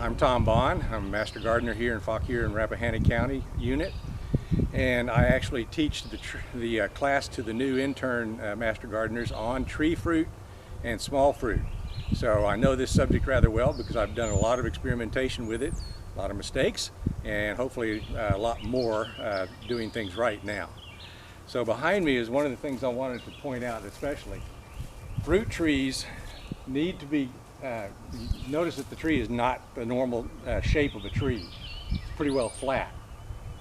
I'm Tom Baughn. I'm a Master Gardener here in Fauquier and Rappahannock County unit, and I actually teach the class to the new intern Master Gardeners on tree fruit and small fruit. So I know this subject rather well because I've done a lot of experimentation with it, a lot of mistakes, and hopefully a lot more doing things right now. So behind me is one of the things I wanted to point out especially. Fruit trees need to be, notice that the tree is not the normal shape of a tree. It's pretty well flat.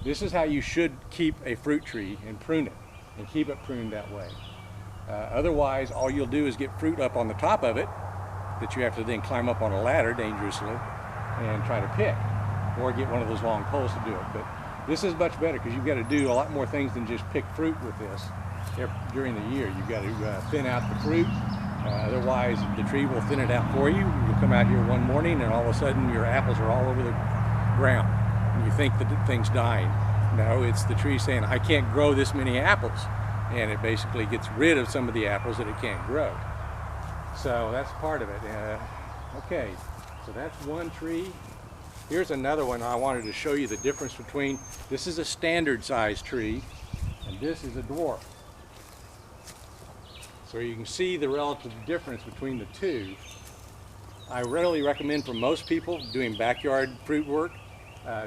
This is how you should keep a fruit tree and prune it, and keep it pruned that way. Otherwise, all you'll do is get fruit up on the top of it that you have to then climb up on a ladder dangerously and try to pick, or get one of those long poles to do it. But this is much better because you've got to do a lot more things than just pick fruit with this during the year. You've got to thin out the fruit. Otherwise, the tree will thin it out for you. You'll come out here one morning and all of a sudden your apples are all over the ground. And you think that the thing's dying. No, it's the tree saying, I can't grow this many apples. And it basically gets rid of some of the apples that it can't grow. So that's part of it. Okay, so that's one tree. Here's another one I wanted to show you the difference between. This is a standard size tree and this is a dwarf. So you can see the relative difference between the two. I readily recommend for most people doing backyard fruit work,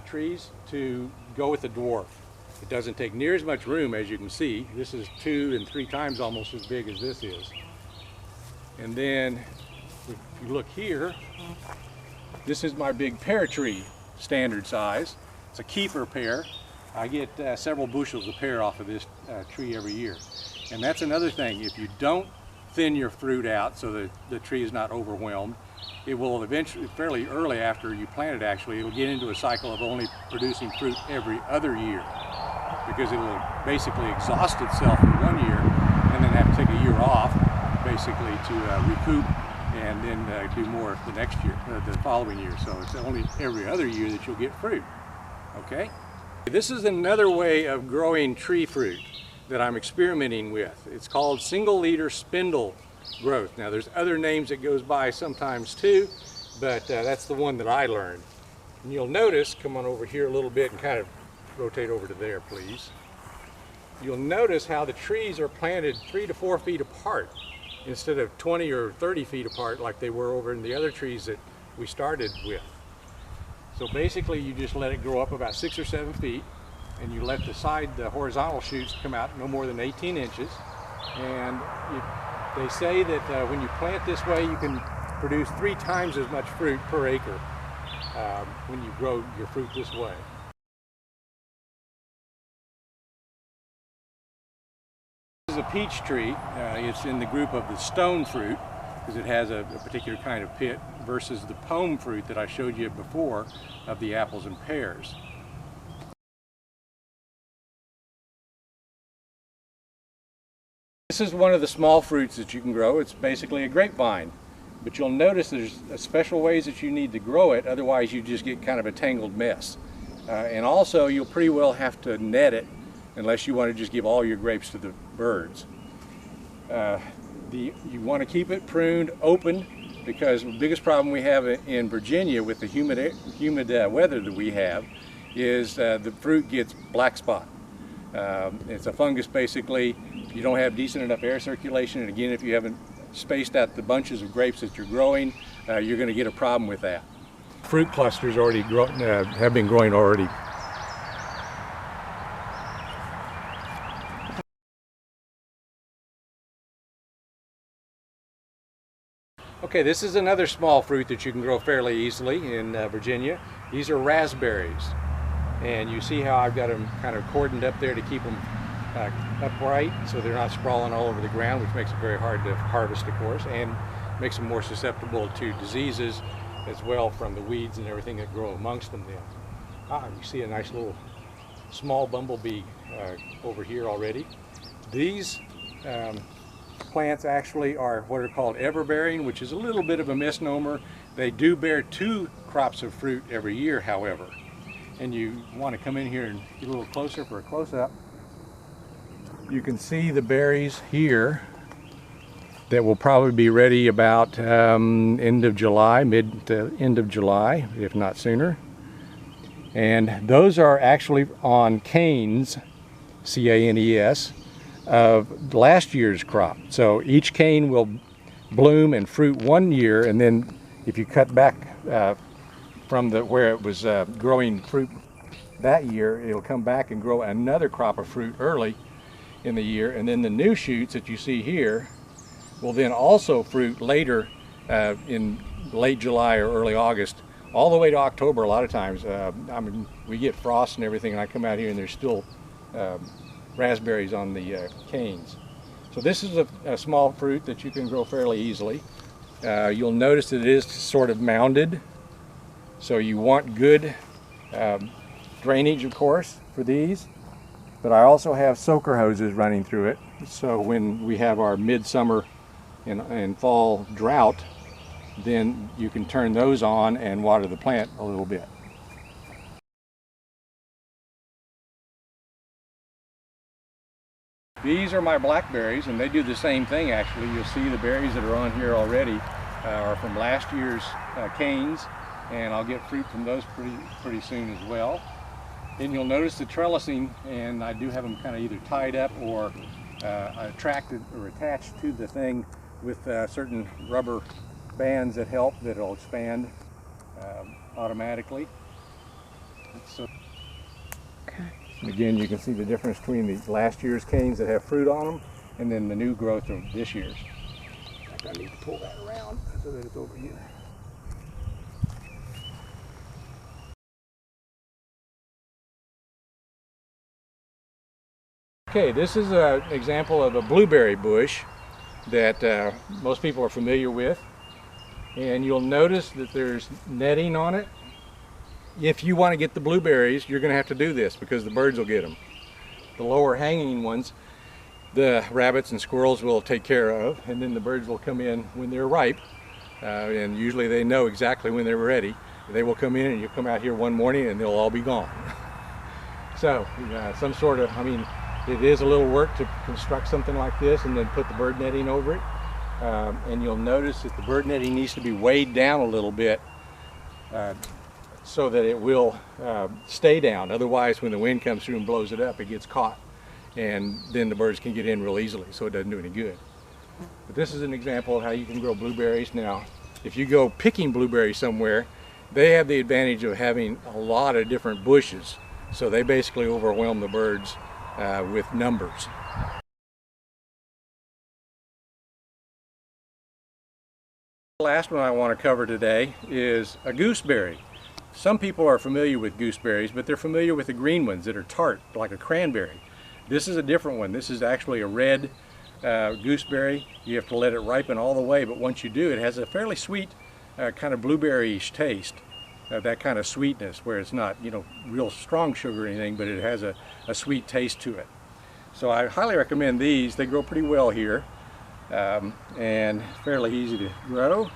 trees, to go with the dwarf. It doesn't take near as much room as you can see. This is 2 and 3 times almost as big as this is. And then if you look here, this is my big pear tree, standard size. It's a keeper pear. I get several bushels of pear off of this tree every year. And that's another thing. If you don't thin your fruit out so that the tree is not overwhelmed, it will eventually, fairly early after you plant it actually, it'll get into a cycle of only producing fruit every other year, because it will basically exhaust itself in one year and then have to take a year off basically to recoup and then do more the next year, the following year. So it's only every other year that you'll get fruit. Okay? This is another way of growing tree fruit that I'm experimenting with. It's called single leader spindle growth. Now there's other names it goes by sometimes too, but that's the one that I learned. And you'll notice, come on over here a little bit and kind of rotate over to there please. You'll notice how the trees are planted 3 to 4 feet apart instead of 20 or 30 feet apart like they were over in the other trees that we started with. So basically you just let it grow up about 6 or 7 feet, and you let the horizontal shoots come out no more than 18 inches. And they say that when you plant this way, you can produce 3 times as much fruit per acre when you grow your fruit this way. This is a peach tree. It's in the group of the stone fruit because it has a particular kind of pit versus the pome fruit that I showed you before of the apples and pears. This is one of the small fruits that you can grow. It's basically a grapevine, but you'll notice there's special ways that you need to grow it, otherwise you just get kind of a tangled mess. And also you'll pretty well have to net it unless you want to just give all your grapes to the birds. You want to keep it pruned open because the biggest problem we have in Virginia with the humid weather that we have is the fruit gets black spot. It's a fungus basically. You don't have decent enough air circulation, and again, if you haven't spaced out the bunches of grapes that you're growing, you're going to get a problem with that. Fruit clusters already have been growing already. Okay, this is another small fruit that you can grow fairly easily in Virginia. These are raspberries, and you see how I've got them kind of cordoned up there to keep them upright so they're not sprawling all over the ground, which makes it very hard to harvest, of course, and makes them more susceptible to diseases as well from the weeds and everything that grow amongst them then. You see a nice little small bumblebee over here already. These plants actually are what are called everbearing, which is a little bit of a misnomer. They do bear 2 crops of fruit every year, however. And you want to come in here and get a little closer for a close-up. You can see the berries here that will probably be ready about end of July, mid to end of July, if not sooner. And those are actually on canes, C-A-N-E-S, of last year's crop. So each cane will bloom and fruit one year, and then if you cut back from where it was growing fruit that year, it'll come back and grow another crop of fruit early in the year, and then the new shoots that you see here will then also fruit later in late July or early August, all the way to October a lot of times. I mean, we get frost and everything, and I come out here and there's still raspberries on the canes. So this is a small fruit that you can grow fairly easily. You'll notice that it is sort of mounded, so you want good drainage, of course, for these. But I also have soaker hoses running through it, so when we have our midsummer and fall drought, then you can turn those on and water the plant a little bit. These are my blackberries, and they do the same thing actually. You'll see the berries that are on here already are from last year's canes, and I'll get fruit from those pretty soon as well. Then you'll notice the trellising, and I do have them kind of either tied up or attracted or attached to the thing with certain rubber bands that'll expand automatically. So, again, you can see the difference between the last year's canes that have fruit on them and then the new growth of this year's. I need to pull that around so that it's over here. Okay, this is an example of a blueberry bush that most people are familiar with, and you'll notice that there's netting on it. If you want to get the blueberries, you're going to have to do this because the birds will get them. The lower hanging ones, the rabbits and squirrels will take care of, and then the birds will come in when they're ripe, and usually they know exactly when they're ready. They will come in, and you come out here one morning and they'll all be gone. So some sort of, I mean, it is a little work to construct something like this and then put the bird netting over it. And you'll notice that the bird netting needs to be weighed down a little bit so that it will stay down. Otherwise, when the wind comes through and blows it up, it gets caught, and then the birds can get in real easily, so it doesn't do any good. But this is an example of how you can grow blueberries. Now, if you go picking blueberries somewhere, they have the advantage of having a lot of different bushes, so they basically overwhelm the birds with numbers. The last one I want to cover today is a gooseberry. Some people are familiar with gooseberries, but they're familiar with the green ones that are tart, like a cranberry. This is a different one. This is actually a red gooseberry. You have to let it ripen all the way, but once you do, it has a fairly sweet kind of blueberry-ish taste. That kind of sweetness, where it's not, you know, real strong sugar or anything, but it has a sweet taste to it. So I highly recommend these. They grow pretty well here, and fairly easy to grow.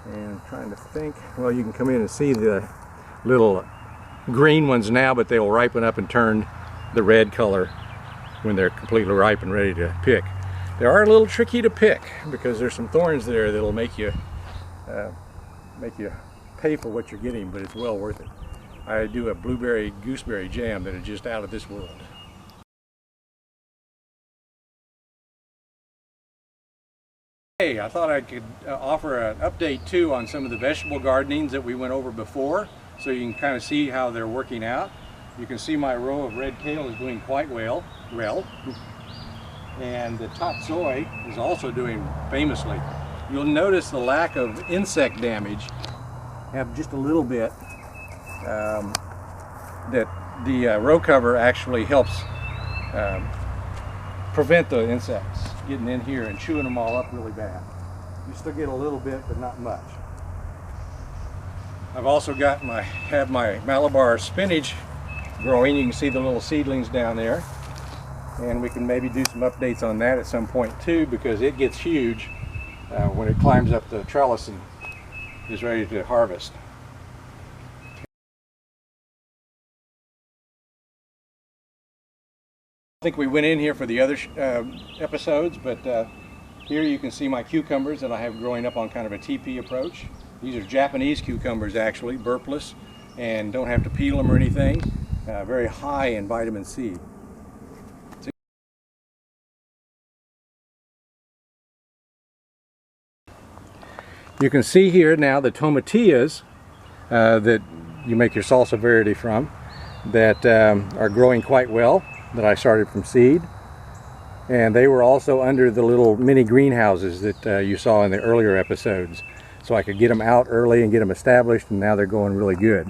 And I'm trying to think, well, you can come in and see the little green ones now, but they will ripen up and turn the red color when they're completely ripe and ready to pick. They are a little tricky to pick because there's some thorns there that'll make you pay for what you're getting, but it's well worth it. I do a blueberry gooseberry jam that is just out of this world. Hey, I thought I could offer an update too on some of the vegetable gardenings that we went over before, so you can kind of see how they're working out. You can see my row of red kale is doing quite well, and the top soy is also doing famously. You'll notice the lack of insect damage. Have just a little bit that the row cover actually helps prevent the insects getting in here and chewing them all up really bad. You still get a little bit, but not much. I've also got have my Malabar spinach growing. You can see the little seedlings down there, and we can maybe do some updates on that at some point too, because it gets huge when it climbs up the trellis and is ready to harvest. I think we went in here for the other episodes, but Here you can see my cucumbers that I have growing up on kind of a teepee approach. These are Japanese cucumbers actually, burpless, and don't have to peel them or anything. Very high in vitamin C. You can see here now the tomatillos that you make your salsa verde from that are growing quite well, that I started from seed. And they were also under the little mini greenhouses that you saw in the earlier episodes. So I could get them out early and get them established, and now they're going really good.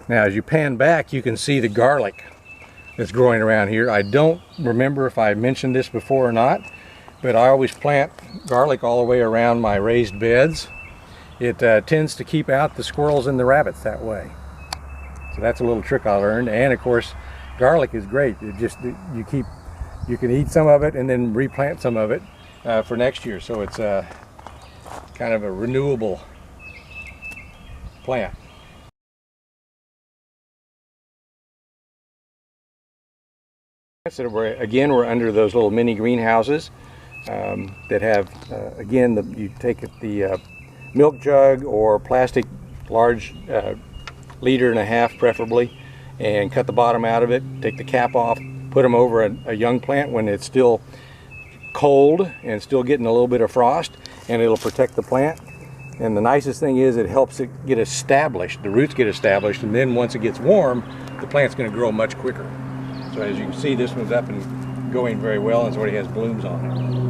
Now as you pan back, you can see the garlic that's growing around here. I don't remember if I mentioned this before or not, but I always plant garlic all the way around my raised beds. It tends to keep out the squirrels and the rabbits that way. So that's a little trick I learned. And of course, garlic is great. You can eat some of it and then replant some of it for next year. So it's kind of a renewable plant. So we're under those little mini greenhouses that have, you take the milk jug or plastic, large liter and a half preferably, and cut the bottom out of it, take the cap off, put them over a young plant when it's still cold and still getting a little bit of frost, and it'll protect the plant. And the nicest thing is it helps it get established, the roots get established, and then once it gets warm, the plant's going to grow much quicker. So as you can see, this one's up and going very well, and it already has blooms on it.